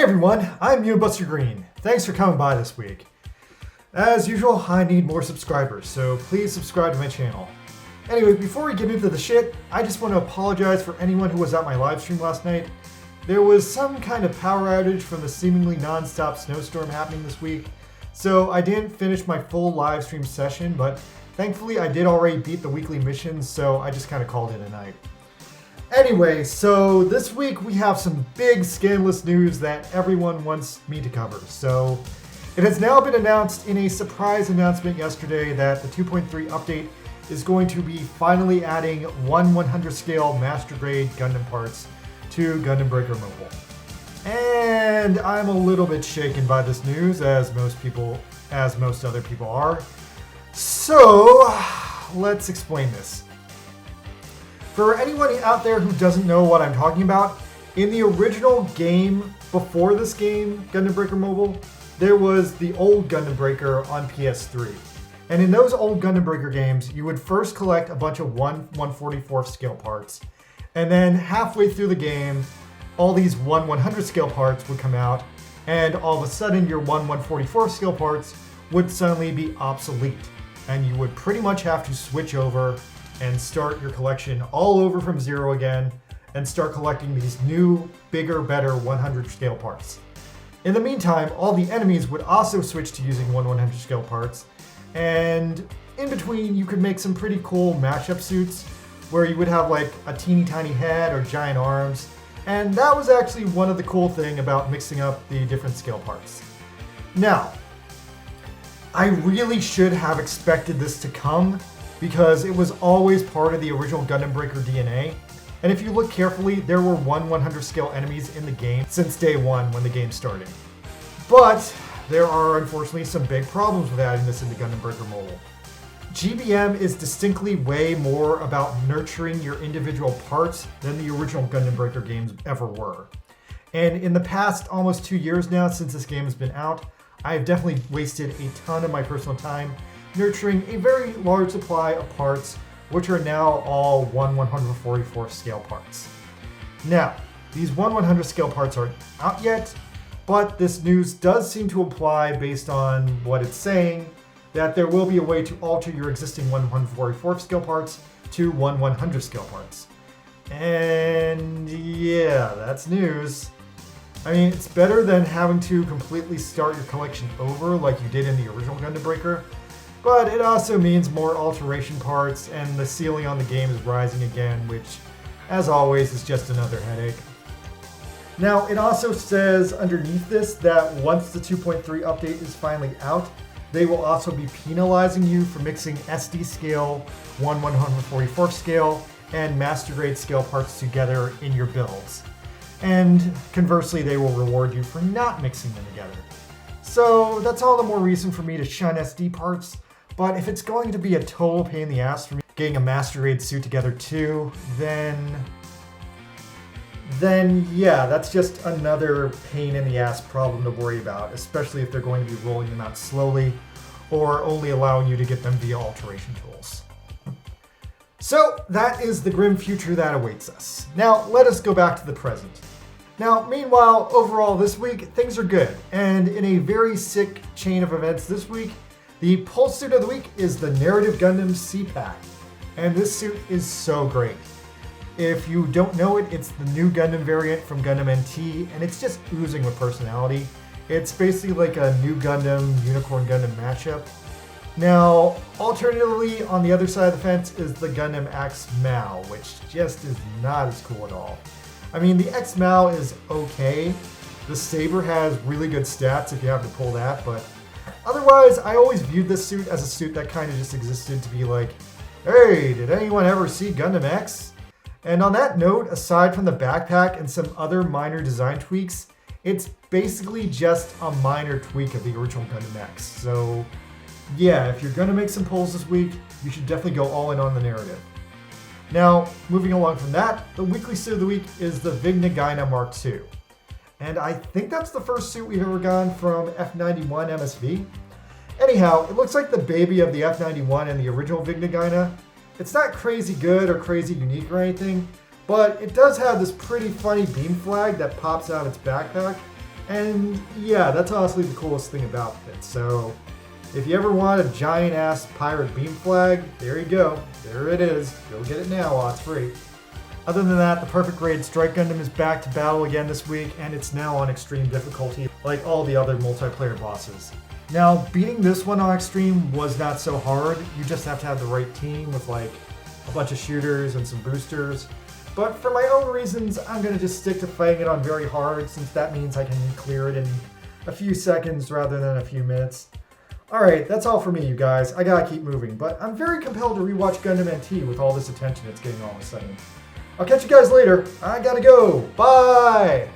everyone, I'm Buster Green. Thanks for coming by this week. As usual, I need more subscribers, so please subscribe to my channel. Anyway, before we get into the shit, I just want to apologize for anyone who was at my live stream last night. There was some kind of power outage from the seemingly non-stop snowstorm happening this week, so I didn't finish my full live stream session, but thankfully I did already beat the weekly missions, so I just kind of called it a night. Anyway, so this week we have some big scandalous news that everyone wants me to cover. So it has now been announced in a surprise announcement yesterday that the 2.3 update is going to be finally adding 1/100 scale master grade Gundam parts to Gundam Breaker Mobile. And I'm a little bit shaken by this news, as most other people are. So let's explain this. For anyone out there who doesn't know what I'm talking about, in the original game before this game, Gundam Breaker Mobile, there was the old Gundam Breaker on PS3. And in those old Gundam Breaker games, you would first collect a bunch of 1/144th scale parts, and then halfway through the game, all these 1/100 scale parts would come out, and all of a sudden your 1/144th scale parts would suddenly be obsolete, and you would pretty much have to switch over and start your collection all over from zero again and start collecting these new, bigger, better 100 scale parts. In the meantime, all the enemies would also switch to using 1/100 scale parts, and in between you could make some pretty cool mashup suits where you would have like a teeny tiny head or giant arms, and that was actually one of the cool things about mixing up the different scale parts. Now, I really should have expected this to come, because it was always part of the original Gundam Breaker DNA. And if you look carefully, there were 1/100 scale enemies in the game since day one when the game started. But there are unfortunately some big problems with adding this into Gundam Breaker Mobile. GBM is distinctly way more about nurturing your individual parts than the original Gundam Breaker games ever were. And in the past almost 2 years now since this game has been out, I have definitely wasted a ton of my personal time nurturing a very large supply of parts, which are now all 1/144th scale parts. Now, these 1/100 scale parts aren't out yet, but this news does seem to imply, based on what it's saying, that there will be a way to alter your existing 1/144th scale parts to 1/100 scale parts. And yeah, that's news. I mean, it's better than having to completely start your collection over like you did in the original Gundam Breaker, but it also means more alteration parts, and the ceiling on the game is rising again, which, as always, is just another headache. Now, it also says underneath this that once the 2.3 update is finally out, they will also be penalizing you for mixing SD scale, 1/144th scale, and master grade scale parts together in your builds. And conversely, they will reward you for not mixing them together. So that's all the more reason for me to shun SD parts. But if it's going to be a total pain in the ass for me getting a master grade suit together too, then yeah, that's just another pain in the ass problem to worry about, especially if they're going to be rolling them out slowly or only allowing you to get them via alteration tools. So that is the grim future that awaits us. Now let us go back to the present. Now, meanwhile, overall this week, things are good, and in a very sick chain of events this week, the Pulse suit of the week is the Narrative Gundam C-Pack, and this suit is so great. If you don't know it, it's the new Gundam variant from Gundam NT, and it's just oozing with personality. It's basically like a new Gundam, Unicorn Gundam matchup. Now, alternatively, on the other side of the fence is the Gundam X Mao, which just is not as cool at all. I mean, the X Mao is okay. The Saber has really good stats if you have to pull that, but otherwise, I always viewed this suit as a suit that kind of just existed to be like, hey, did anyone ever see Gundam X? And on that note, aside from the backpack and some other minor design tweaks, it's basically just a minor tweak of the original Gundam X. So yeah, if you're going to make some pulls this week, you should definitely go all in on the narrative. Now, moving along from that, the weekly suit of the week is the Vigna Ghina Mark II. And I think that's the first suit we've ever gotten from F91 MSV. Anyhow, it looks like the baby of the F91 and the original Vigna Ghina. It's not crazy good or crazy unique or anything, but it does have this pretty funny beam flag that pops out of its backpack, And yeah, that's honestly the coolest thing about it. So if you ever want a giant ass pirate beam flag, there you go. There it is. Go get it now while it's free. Other than that, the Perfect Grade Strike Gundam is back to battle again this week, and it's now on extreme difficulty, like all the other multiplayer bosses. Now, beating this one on extreme was not so hard. You just have to have the right team with like a bunch of shooters and some boosters. But for my own reasons, I'm going to just stick to fighting it on very hard, since that means I can clear it in a few seconds rather than a few minutes. Alright, that's all for me, you guys. I gotta keep moving, but I'm very compelled to rewatch Gundam NT with all this attention it's getting all of a sudden. I'll catch you guys later. I gotta go. Bye!